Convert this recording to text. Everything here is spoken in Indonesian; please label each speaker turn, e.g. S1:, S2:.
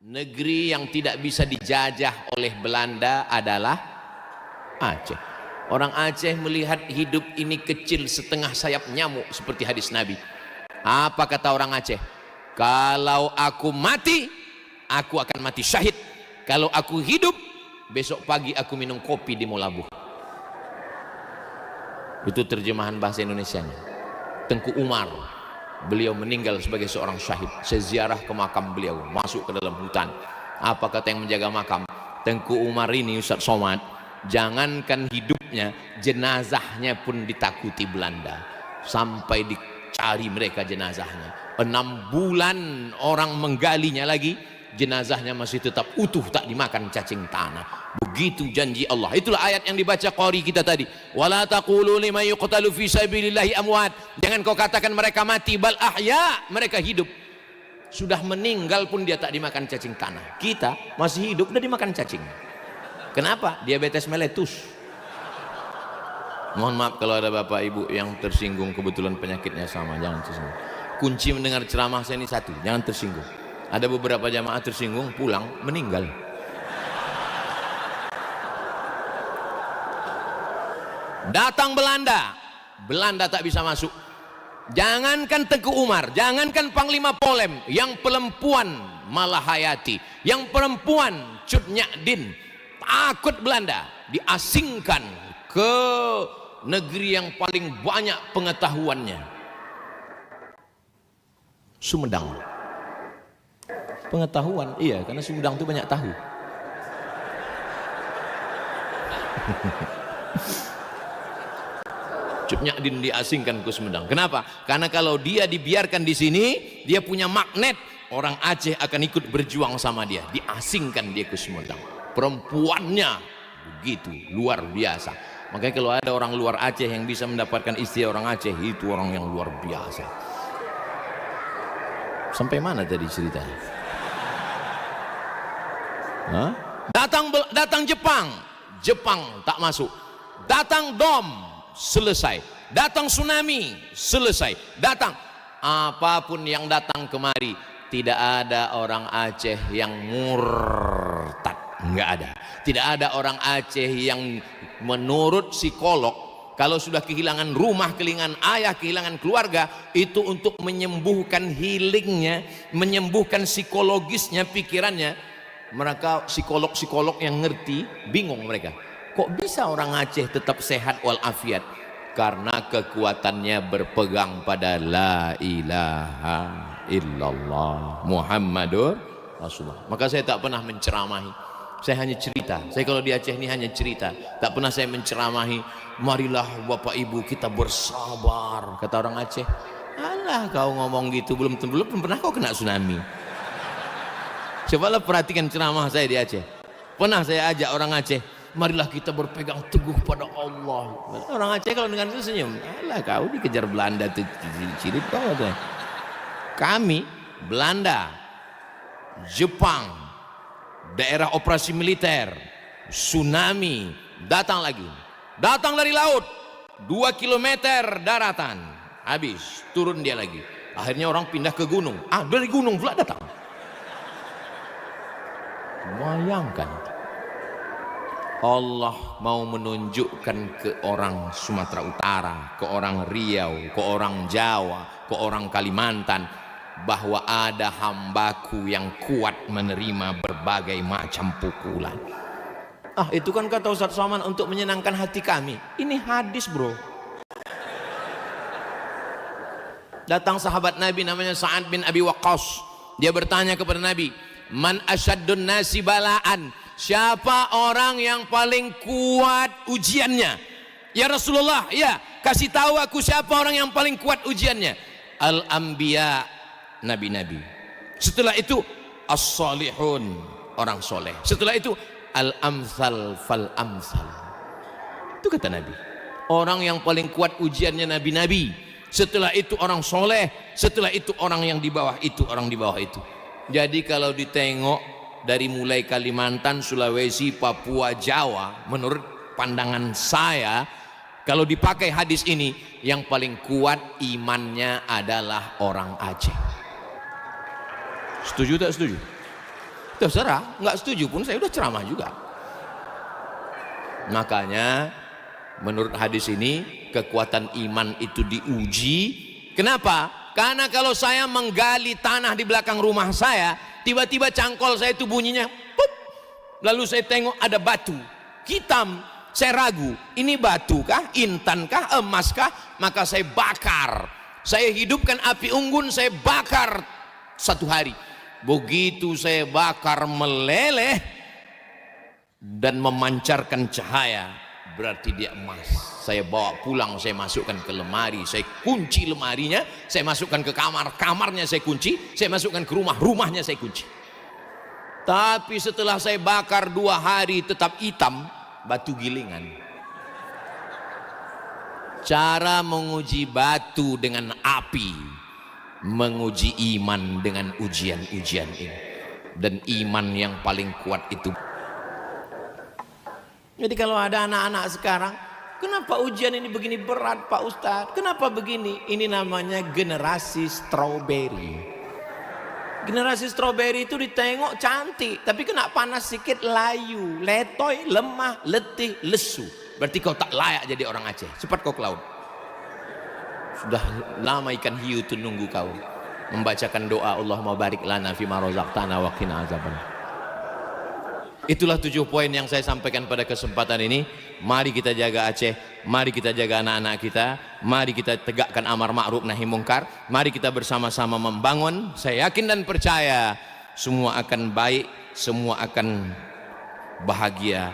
S1: Negeri yang tidak bisa dijajah oleh Belanda adalah Aceh. Orang Aceh melihat hidup ini kecil setengah sayap nyamuk seperti hadis Nabi. Apa kata orang Aceh? Kalau aku mati, aku akan mati syahid. Kalau aku hidup, besok pagi aku minum kopi di Molabu. Itu terjemahan bahasa Indonesianya. Tengku Umar, beliau meninggal sebagai seorang syahid. Saya ziarah ke makam beliau, masuk ke dalam hutan. Apa kata yang menjaga makam? Tengku Umar ini, Ustaz Somad, jangankan hidupnya, jenazahnya pun ditakuti Belanda. Sampai dicari mereka jenazahnya. 6 bulan orang menggalinya lagi, jenazahnya masih tetap utuh, tak dimakan cacing tanah. Begitu janji Allah. Itulah ayat yang dibaca qari kita tadi. Wala taqulu liman yuqtalu fi sabilillahi amwat. Jangan kau katakan mereka mati, bal ahya, mereka hidup. Sudah meninggal pun dia tak dimakan cacing tanah. Kita masih hidup udah dimakan cacing. Kenapa? Diabetes meletus. Mohon maaf kalau ada bapak ibu yang tersinggung, kebetulan penyakitnya sama, jangan tersinggung. Kunci mendengar ceramah saya ini satu, jangan tersinggung. Ada beberapa jamaah tersinggung, pulang meninggal. Datang Belanda, Belanda tak bisa masuk. Jangankan Tengku Umar, jangankan Panglima Polem, yang perempuan Malahayati, yang perempuan Cut Nyadin, takut Belanda, diasingkan ke negeri yang paling banyak pengetahuannya, Sumedang. Pengetahuan, iya, karena Sumedang itu banyak tahu. Cut Nyadin diasingkan ke Sumedang. Kenapa? Karena kalau dia dibiarkan di sini, dia punya magnet. Orang Aceh akan ikut berjuang sama dia. Diasingkan dia ke Sumedang. Perempuannya begitu luar biasa. Makanya kalau ada orang luar Aceh yang bisa mendapatkan istri orang Aceh, itu orang yang luar biasa. Sampai mana tadi ceritanya? Hah? Datang Jepang, Jepang tak masuk. Datang Dom, selesai. Datang tsunami, selesai. Datang apapun yang datang kemari, tidak ada orang Aceh yang murtad, enggak ada. Tidak ada orang Aceh yang menurut psikolog, kalau sudah kehilangan rumah, kehilangan ayah, kehilangan keluarga, itu untuk menyembuhkan healingnya, menyembuhkan psikologisnya, pikirannya. Mereka psikolog-psikolog yang ngerti, bingung mereka. Kok bisa orang Aceh tetap sehat walafiat? Karena kekuatannya berpegang pada la ilaha illallah Muhammadur Rasulullah. Maka saya tak pernah menceramahi, saya hanya cerita. Saya kalau di Aceh ini hanya cerita, tak pernah saya menceramahi. Marilah bapak ibu kita bersabar, kata orang Aceh. Alah kau ngomong gitu, belum pernah kau kena tsunami. Cobalah perhatikan ceramah saya di Aceh. Pernah saya ajak orang Aceh, marilah kita berpegang teguh pada Allah. Orang Aceh kalau dengar itu senyum. Alah kau dikejar Belanda tuh, ciri kau tuh. Kami Belanda, Jepang, daerah operasi militer, tsunami, datang lagi. Datang dari laut, 2 kilometer daratan, habis, turun dia lagi. Akhirnya orang pindah ke gunung. Dari gunung pula datang. Bayangkan, Allah mau menunjukkan ke orang Sumatera Utara, ke orang Riau, ke orang Jawa, ke orang Kalimantan, bahwa ada hambaku yang kuat menerima berbagai macam pukulan. Itu kan kata Ustaz Somad untuk menyenangkan hati kami. Ini hadis bro. Datang sahabat Nabi namanya Sa'ad bin Abi Waqqas. Dia bertanya kepada Nabi, man asyaddun nasi balaan, siapa orang yang paling kuat ujiannya? Ya Rasulullah, ya, kasih tahu aku siapa orang yang paling kuat ujiannya. Al-anbiya, nabi-nabi. Setelah itu as-salihun, orang soleh. Setelah itu al-amsal fal-amsal. Itu kata Nabi. Orang yang paling kuat ujiannya nabi-nabi. Setelah itu orang soleh. Setelah itu orang yang di bawah itu, orang di bawah itu. Jadi kalau ditengok dari mulai Kalimantan, Sulawesi, Papua, Jawa, menurut pandangan saya, kalau dipakai hadis ini, yang paling kuat imannya adalah orang Aceh. Setuju tak setuju? Terserah, nggak setuju pun saya udah ceramah juga. Makanya menurut hadis ini kekuatan iman itu diuji. Kenapa? Karena kalau saya menggali tanah di belakang rumah saya, tiba-tiba cangkol saya itu bunyinya pup. Lalu saya tengok ada batu hitam, saya ragu, ini batu kah, intan kah, emas kah? Maka saya bakar, saya hidupkan api unggun, saya bakar 1 hari. Begitu saya bakar meleleh dan memancarkan cahaya, berarti dia emas. Saya bawa pulang, saya masukkan ke lemari, saya kunci lemarinya, saya masukkan ke kamar, kamarnya saya kunci, saya masukkan ke rumah, rumahnya saya kunci. Tapi setelah saya bakar 2 hari tetap hitam, batu gilingan. Cara menguji batu dengan api, menguji iman dengan ujian-ujian ini. Dan iman yang paling kuat itu. Jadi kalau ada anak-anak sekarang, kenapa ujian ini begini berat Pak Ustadz? Kenapa begini? Ini namanya generasi strawberry. Generasi strawberry itu ditengok cantik, tapi kena panas sedikit layu, letoy, lemah, letih, lesu. Berarti kau tak layak jadi orang Aceh. Cepat kau ke laut. Sudah lama ikan hiu itu nunggu kau membacakan doa Allahumma barik lana fima razaqtana wa qina azabannar. Itulah 7 poin yang saya sampaikan pada kesempatan ini. Mari kita jaga Aceh, mari kita jaga anak-anak kita, mari kita tegakkan amar ma'ruf nahi mungkar, mari kita bersama-sama membangun. Saya yakin dan percaya semua akan baik, semua akan bahagia.